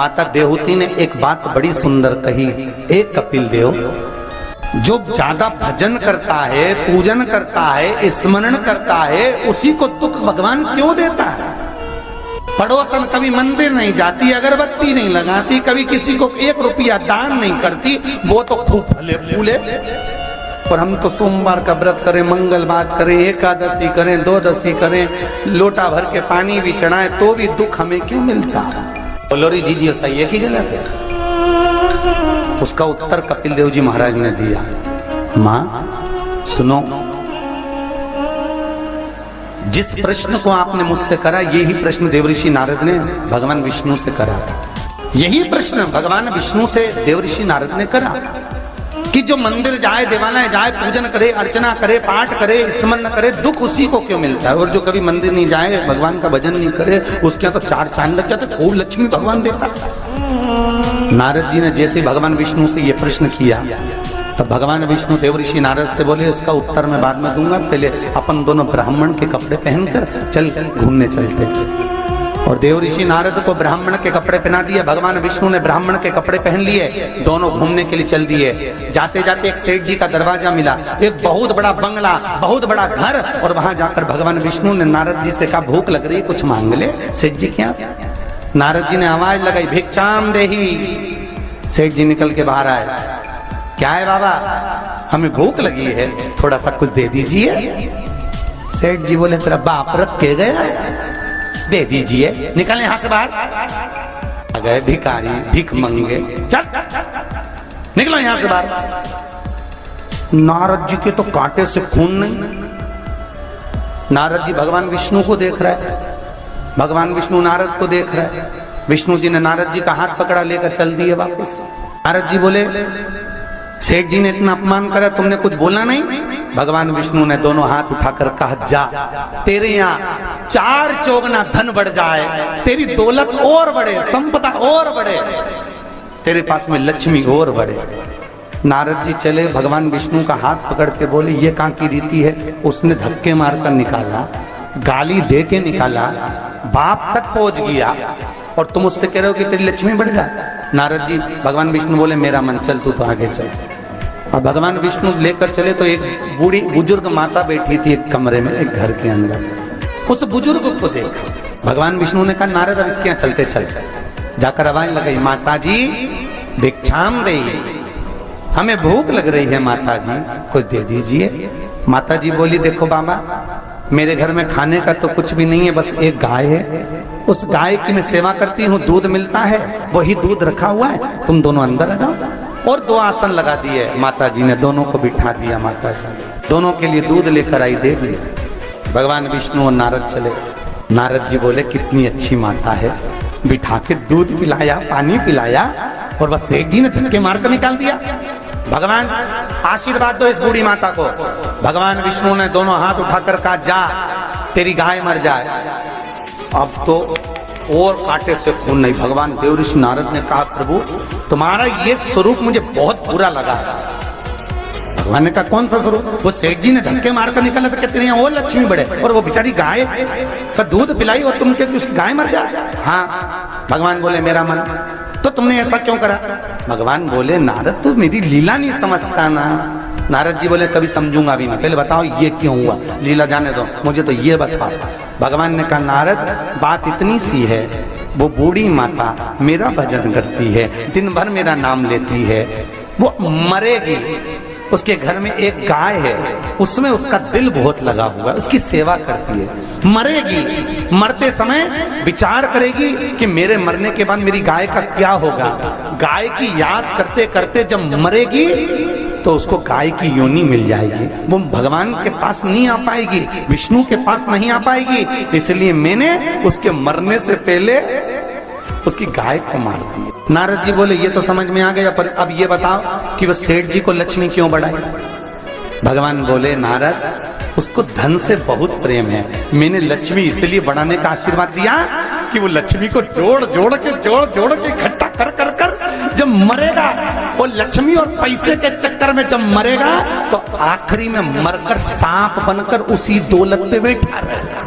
माता देवहूति ने एक बात बड़ी सुंदर कही, एक कपिल देव, जो ज्यादा भजन करता है, पूजन करता है, स्मरण करता है, उसी को दुख भगवान क्यों देता है? पड़ोसन कभी मंदिर नहीं जाती, अगरबत्ती नहीं लगाती, कभी किसी को 1 रुपया दान नहीं करती, वो तो खूब फले फूले। और हम तो सोमवार का व्रत करें, मंगलवार करें, एकादशी करें, द्वादशी करें, लोटा भर के पानी भी चढ़ाए, तो भी दुख हमें क्यों मिलता है? बोलो रे जी सही है कि गलत है? उसका उत्तर कपिल देव जी महाराज ने दिया, मां सुनो, जिस प्रश्न को आपने मुझसे करा, यही प्रश्न देवऋषि नारद ने भगवान विष्णु से करा था। यही प्रश्न भगवान विष्णु से देवऋषि नारद ने करा कि जो मंदिर जाए, देवालय जाए, पूजन करे, अर्चना करे, पाठ करे, स्मरण करे, दुख उसी को क्यों मिलता है? और जो कभी मंदिर नहीं जाए, भगवान का भजन नहीं करे, उसके यहाँ तो 4 चांद लग जाते, खूब लक्ष्मी भगवान देता। नारद जी ने जैसे भगवान विष्णु से ये प्रश्न किया, तब भगवान विष्णु देवऋषि नारद से बोले, इसका उत्तर मैं बाद में दूंगा, पहले अपन दोनों ब्राह्मण के कपड़े पहनकर चल घूमने चलते। और देवऋषि नारद को ब्राह्मण के कपड़े पहना दिए, भगवान विष्णु ने ब्राह्मण के कपड़े पहन लिए, दोनों घूमने के लिए चल दिए। जाते जाते एक सेठ जी का दरवाजा मिला, एक बहुत बड़ा बंगला, बहुत बड़ा घर, और वहां जाकर भगवान विष्णु ने नारद जी से कहा, भूख लग रही है, कुछ मांग ले। सेठ जी क्या? नारद जी ने आवाज लगाई, भिक्षाम देही। सेठ जी निकल के बाहर आए, क्या है बाबा? हमें भूख लगी है, थोड़ा सा कुछ दे दीजिए। सेठ जी बोले, तेरा बाप रख के गया, दे दीजिए। निकले यहां से बाहर। आ गए भिखारी, भीख मंगे, चल निकलो यहां से बाहर। नारद जी के तो कांटे से खून नहीं। नारद जी भगवान विष्णु को देख रहे हैं, भगवान विष्णु नारद को देख रहे हैं। विष्णु जी ने नारद जी का हाथ पकड़ा, लेकर चल दिए वापस। नारद जी बोले, सेठ जी ने इतना अपमान करा, तुमने कुछ बोला नहीं? भगवान विष्णु ने दोनों हाथ उठाकर कहा, जा, तेरे यहाँ 4 चौगुना धन बढ़ जाए, तेरी दौलत और बढ़े, संपदा और बढ़े, तेरे पास में लक्ष्मी और बढ़े। नारद जी चले, भगवान विष्णु का हाथ पकड़ के बोले, ये कहाँ की रीति है? उसने धक्के मारकर निकाला, गाली दे के निकाला, बाप तक पहुंच गया, और तुम उससे कह रहे हो कि तेरी लक्ष्मी बढ़ जाए। नारद जी, भगवान विष्णु बोले, मेरा मन, चल तू तो आगे चल। और भगवान विष्णु लेकर चले तो एक बूढ़ी बुजुर्ग माता बैठी थी एक कमरे में, एक घर के अंदर। उस बुजुर्ग को देखा भगवान विष्णु ने कहा, नारद अब इसके यहाँ चलते चलते। जाकर आवाज लगाई, माता जी भिक्षाम दे, हमें भूख लग रही है माता जी, कुछ दे दीजिए। माता जी बोली, देखो बाबा, मेरे घर में खाने का तो कुछ भी नहीं है, बस एक गाय है, उस गाय की मैं सेवा करती हूँ, दूध मिलता है, वही दूध रखा हुआ है, तुम दोनों अंदर आ जाओ। और 2 आसन लगा दिए माता जी ने, दोनों को बिठा दिया। माता जी दोनों के लिए दूध लेकर आई, दे दिया। भगवान विष्णु और नारद चले। नारद जी बोले, कितनी अच्छी माता है, बिठा के दूध पिलाया, पानी पिलाया, और बस सेठ जी ने धक्के मारकर निकाल दिया। भगवान आशीर्वाद दो इस बूढ़ी माता को। भगवान विष्णु ने दोनों हाथ उठाकर कहा, जा, तेरी गाय मर जाए। अब तो और कांटे से खून नहीं। भगवान देवऋषि नारद ने कहा, प्रभु तुम्हारा ये स्वरूप मुझे बहुत बुरा लगा। भगवान ने कहा, कौन सा स्वरूप? वो सेठ जी ने धक्के मारकर निकाला था, कहते हैं और लक्ष्मी बढ़े, और वो बेचारी गाय का दूध पिलाई और तुम कहते उसकी गाय मर जाए। हाँ। भगवान बोले, मेरा मन, तो तुमने ऐसा क्यों करा? भगवान बोले, नारद तू मेरी लीला नहीं समझता ना। नारद जी बोले, कभी समझूंगा भी नहीं, पहले बताओ ये क्यों हुआ, लीला जाने दो, मुझे तो ये बताओ। भगवान ने कहा, नारद बात इतनी सी है, वो बूढ़ी माता मेरा भजन करती है, दिन भर मेरा नाम लेती है, वो मरेगी, उसके घर में एक गाय है, उसमें उसका दिल बहुत लगा हुआ है, उसकी सेवा करती है, मरेगी, मरते समय विचार करेगी कि मेरे मरने के बाद मेरी गाय का क्या होगा। गाय की याद करते करते जब मरेगी तो उसको गाय की योनि मिल जाएगी, वो भगवान के पास नहीं आ पाएगी, विष्णु के पास नहीं आ पाएगी, इसलिए मैंने उसके मरने से पहले उसकी गाय को मार दी। नारद जी बोले, ये तो समझ में आ गया, पर अब ये बताओ कि वो सेठ जी को लक्ष्मी क्यों बढ़ाई? भगवान बोले, नारद उसको धन से बहुत प्रेम है, मैंने लक्ष्मी इसलिए बढ़ाने का आशीर्वाद दिया कि वो लक्ष्मी को जोड़ जोड़ के इकट्ठा कर कर कर जब मरेगा, वो लक्ष्मी और पैसे के चक्कर में जब मरेगा तो आखिरी में मरकर सांप बनकर उसी दौलत पे बैठा रहेगा।